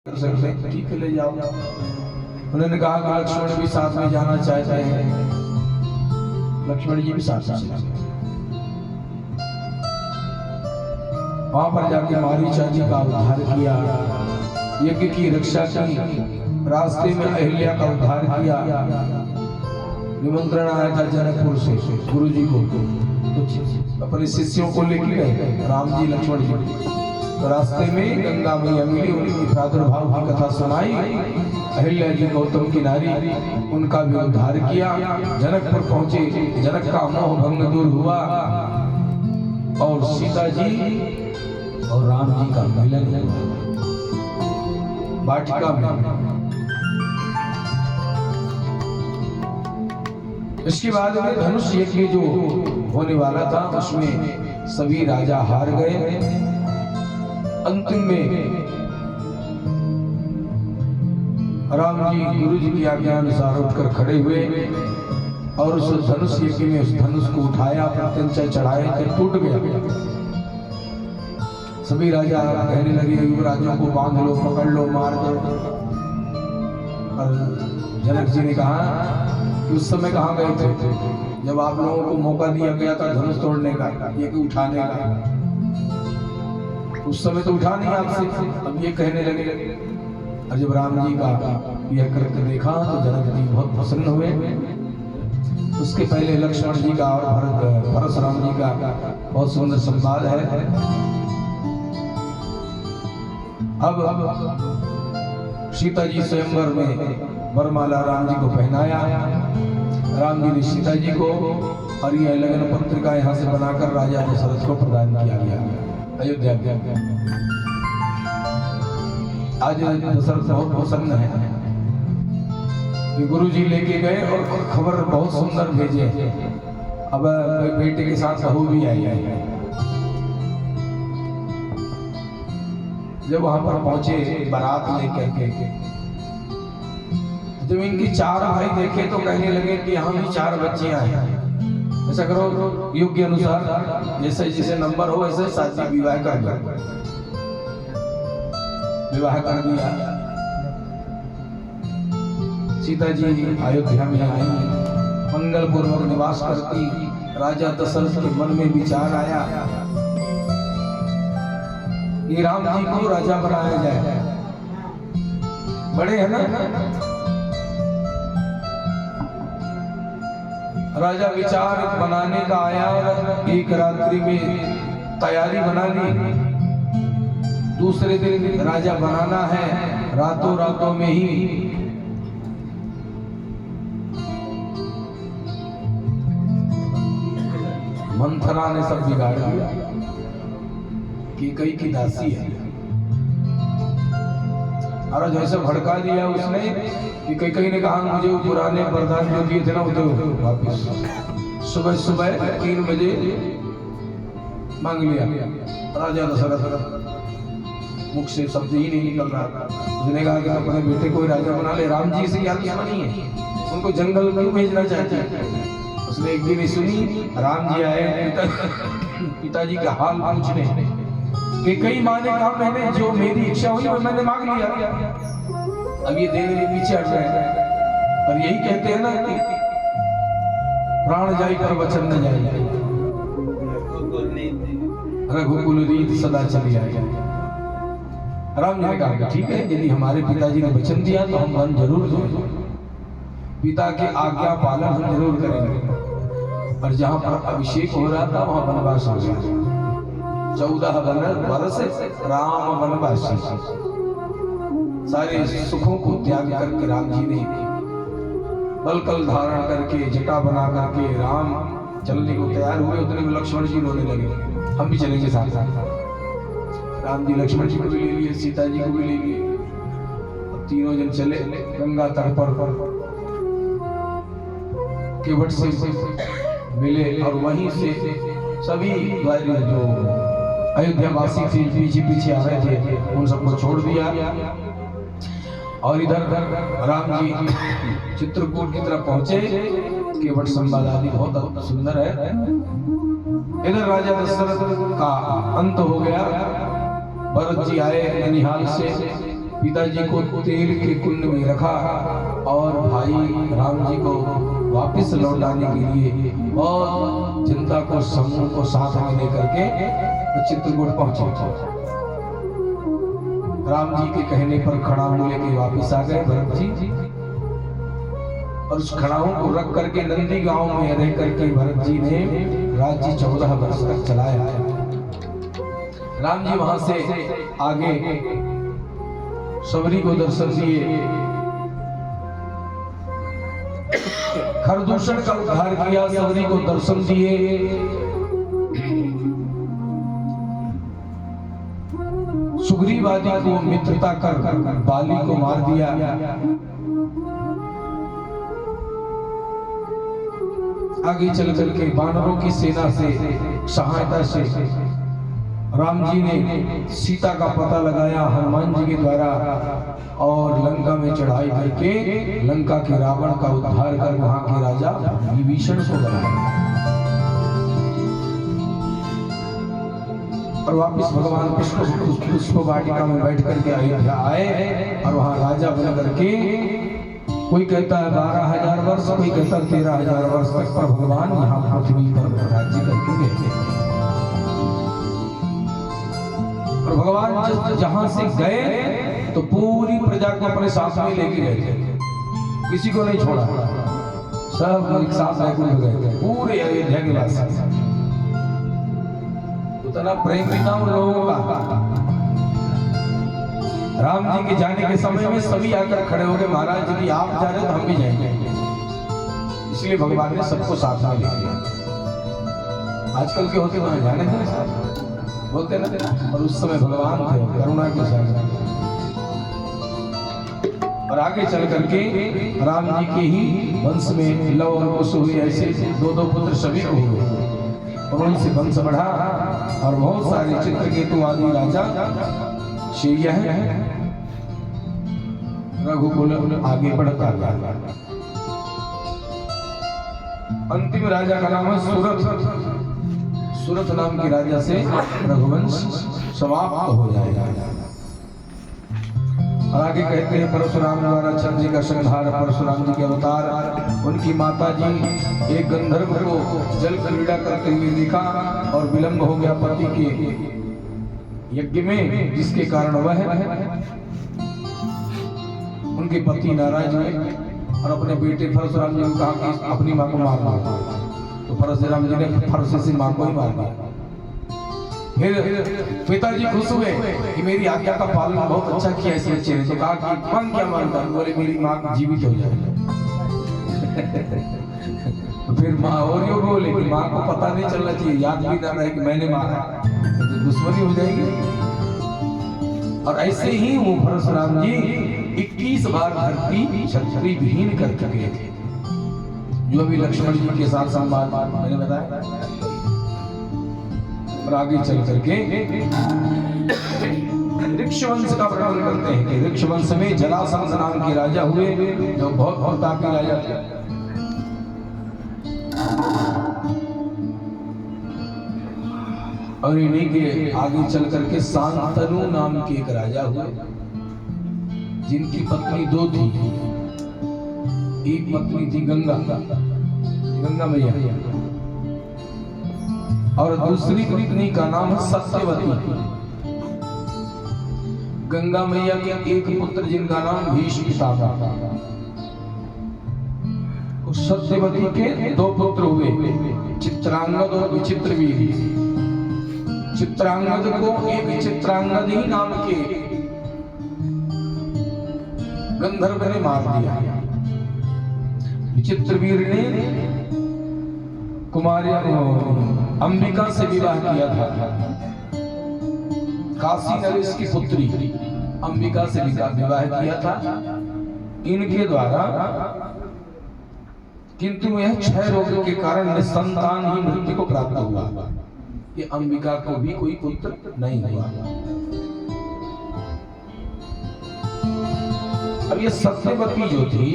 ठीक है, ले जाओ। उन्होंने कहा कि लक्ष्मण भी साथ में जाना चाहते हैं। लक्ष्मण जी भी साथ में वहां पर जाके मारीचा जी का उद्धार किया, यज्ञ की रक्षा की, रास्ते में अहिल्या का उद्धार किया। निमंत्रण आया था जनकपुर से गुरु जी को, कुछ अपने शिष्यों को लेकर गए राम जी लक्ष्मण जी। रास्ते में गंगा मैया मिली, उनकी प्रादुर्भाव की कथा सुनाई। अहिल्या जी गौतम की नारी, उनका भी उद्धार किया। जनकपुर पहुंचे, जनक का मोह भंग दूर हुआ और सीता जी और राम जी का मिलन हुआ वाटिका में। इसके बाद में धनुष यज्ञ जो होने वाला था उसमें सभी राजा हार गए। अंतिम में राम जी गुरु जी की आज्ञा अनुसार उठकर खड़े हुए और उस धनुष यज्ञ में उस धनुष को उठाया, प्रत्यंचा चढ़ाए तो टूट गया। सभी राजा कहने लगे युवराजों को बांध लो, पकड़ लो, मार दो। और जनक जी ने कहा कि उस समय कहाँ गए थे जब आप लोगों को मौका दिया गया था धनुष तोड़ने का, ये कि उठाने का? उस समय तो उठा नहीं आपसे, अब ये कहने लगे। और जब राम जी का यह करके देखा तो जनक जी बहुत प्रसन्न हुए। उसके पहले लक्ष्मण जी का और परशुराम जी का बहुत सुंदर संवाद है। अब सीता जी स्वयंवर में वरमाला राम जी को पहनाया। राम जी ने सीता जी को, और यह लगन पत्रिका यहाँ से बनाकर राजा दशरथ को प्रदान किया गया अयोध्या में। आज दशरथ बहुत प्रसन्न है कि गुरु जी लेके गए और खबर बहुत सुंदर भेजे। अब बेटे के साथ बहू भी आई है। जब वहां पर पहुंचे बारात लेकर के, जब इनकी चार भाई देखे तो कहने लगे कि यहाँ भी चार बच्चियां हैं, ऐसा करो युग अनुसार जैसे जैसे नंबर हो ऐसे शादी विवाह कर दो। विवाह कर दिया। सीता जी अयोध्या में आई, मंगल पूर्वक निवास करती। राजा दशरथ के मन में विचार आया कि राम जी को राजा बनाया जाए, बड़े हैं ना। राजा विचार बनाने का आया और एक रात्रि में तैयारी बना ली। दूसरे दिन राजा बनाना है, रातों रातों में ही मंथरा ने सब बिगाड़ दिया कि कई की दासी है। और जैसे भड़का दिया उसने कि कई ने कहा मुझे वो पुराने वरदान जो दिए थे ना वो तो वापिस। सुबह सुबह 3 बजे मांग लिया। राजा दशरथ मुख से शब्द ही नहीं निकल रहा था। उसने कहा कि अपने बेटे को राजा बना ले। राम जी से याद नहीं है, उनको जंगल क्यों भेजना चाहते हैं? उसने एक दिन सुनी, राम जी आए पिताजी का हाल पूछने कि कई माँ ने कहा मैंने जो मेरी इच्छा हुई वो मैंने मांग लिया, अब ये देने के पीछे हट गए। और यही कहते हैं ना कि प्राण जाए पर वचन न जाए, रघुकुल रीत सदा चली आए। राम जी ने कहा ठीक है, यदि हमारे पिताजी ने वचन दिया तो हम वन जरूर देंगे, पिता के आज्ञा पालन हम जरूर करेंगे। और जहाँ पर अभिषेक हो रहा था वहां वनवास हो गया। 14 वर्ष राम वनवासी, सारे सुखों को त्याग करके राम जी ने बलकल धारण करके जटा बना करके राम चलने को तैयार हुए। उतने में लक्ष्मण जी रोने लगे, हम भी चलेंगे साथ साथ। राम जी लक्ष्मण जी को भी ले लिए, सीता जी को भी ले लिए। तीनों जन चले गंगा तट पर केवट से मिले और वहीं से सभी जो अयोध्या वासी थे पीछे पीछे आ रहे थे उन सबको छोड़ दिया। और इधर राम जी चित्रकूट की तरफ पहुंचे। केवट संवाद आदि बहुत सुंदर है। इधर राजा दशरथ का अंत हो गया। भरत जी आए ननिहाल से, पिताजी को तेल के कुंड में रखा और भाई राम जी को वापस लौटाने के लिए और जनता को समूह को साथ में लेकर के चित्रकूट पहुंचे। राम जी के कहने पर खड़ाऊ लेके वापस आ गए भरत जी, और उस खड़ाऊ को रख करके नंदी गांव में रह करके भरत जी ने राज्य 14 वर्ष तक चलाया। राम जी वहां से आगे सबरी को दर्शन दिए, खरदूषण का उद्धार किया, सबरी को दर्शन दिए। सुग्रीव आदि को मित्रता कर बाली को मार दिया। आगे चल करके वानरों की सेना से सहायता से राम जी ने सीता का पता लगाया हनुमान जी के द्वारा, और लंका में चढ़ाई करके लंका के रावण का उद्धार कर वहां के राजा विभीषण को बनाया। और वापिस भगवान पुष्प वाटिका में बैठ करके अयोध्या आए, और वहां राजा बन करके कोई कहता है 12,000 वर्ष, कोई कहता है 13,000 वर्ष तक पर भगवान यहाँ पृथ्वी पर राज्य करके गए। और भगवान जहां से गए तो पूरी प्रजा को अपने साथ में लेके गए थे, किसी को नहीं छोड़ा, सब एक साथ लेकर गए थे पूरे अयोध्या के वासी। उतना प्रेम था उन लोगों का। राम जी के जाने के समय में सभी आकर खड़े हो गए, महाराज यदि आप जा रहे तो हम भी जाएंगे। इसलिए भगवान ने सबको साथ में ले लिया। आजकल के होते वहां जाने थे बोलते ना, और उस समय भगवान थे करुणा के साथ। और आगे चल करके राम जी के ही वंश में लव और कुश हुए, ऐसे 2 पुत्र सभी को हुए, और उनसे वंश बढ़ा, और बहुत सारे चित्रकेतु आदि राजा शेया है रघुकुल आगे बढ़ता गया। अंतिम राजा का नाम है सूरत। सूरत नाम के राजा से रघुवंश समाप्त हो जाएगा। और आगे कहते हैं परशुराम द्वारा चंद्र जी का संहार, परशुराम जी के अवतार। उनकी माता जी एक गंधर्व को जल क्रीड़ा करते हुए देखा, और विलंब हो गया पति के यज्ञ में, जिसके कारण वह उनके पति नाराज हुए और अपने बेटे परशुराम जी को कहा कि अपनी मां को मार दो। तो परशुराम जी ने फरसे से मां को ही मार दिया। फिर पिताजी खुश हुए कि मेरी आज्ञा का पालन बहुत अच्छा किया इस बच्चे ने। तो कहा कि मन क्या मानता, बोले मेरी मां जीवित हो जाए। तो फिर माँ और यो बोले कि माँ को पता नहीं चलना चाहिए, याद भी ना रहे कि मैंने मारा, तो दुश्मनी हो जाएगी। और ऐसे ही वो परशुराम जी 21 बार धरती क्षत्रिय विहीन कर चुके थे, जो अभी लक्ष्मण जी के साथ संवाद मैंने बताया। और आगे चल करके ऋक्षवंश का वर्णन करते हैं कि ऋक्षवंश में जरासंध नाम के राजा हुए, जो बहुत प्रतापी राजा थे। और इन्हीं के आगे चल करके शांतनु नाम के एक राजा हुए, जिनकी पत्नी 2 थी। एक पत्नी थी गंगा मैया, और दूसरी पत्नी का नाम है सत्यवती। गंगा मैया के एक पुत्र जिनका नाम भीष्म था, सत्यवती के 2 पुत्र हुए, चित्रांगद और विचित्रवीर। चित्रांगद को एक चित्रांगद ही नाम के गंधर्व ने मार दिया। विचित्रवीर ने कुमारी अंबिका से विवाह किया था। काशी नरेश की पुत्री अंबिका से विवाह किया था इनके द्वारा, किंतु यह क्षय रोग के कारण निसंतान ही मृत्यु को प्राप्त हुआ। कि अंबिका को भी कोई पुत्र नहीं हुआ। अब ये सत्यवती जो थी,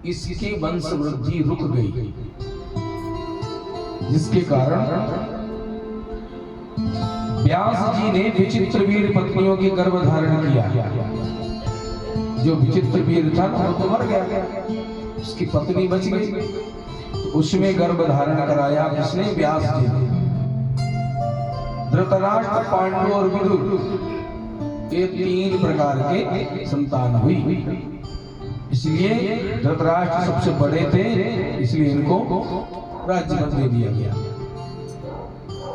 इसकी वंश वृद्धि रुक गई, जिसके कारण व्यास जी ने विचित्र वीर पत्नियों के गर्भ धारण किया। जो विचित्र वीर था ना वो तो मर गया, उसकी पत्नी बच गई, उसमें गर्भ धारण कराया किसने? व्यास जी ने। धृतराष्ट्र, पांडु और विदुर ये 3 प्रकार के संतान हुई। इसलिए धृतराष्ट्र सबसे बड़े थे, इसलिए इनको राज्य दे दिया गया।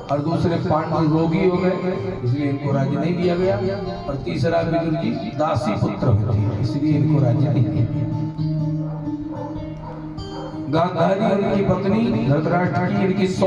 और दूसरे पांडु रोगी हो गए, इसलिए इनको राज्य नहीं दिया गया। और तीसरा विदुर जी दासी पुत्र होते, इसलिए इनको राज्य नहीं दिया गया। गांधारी और उनकी पत्नी धृतराष्ट्र की इनकी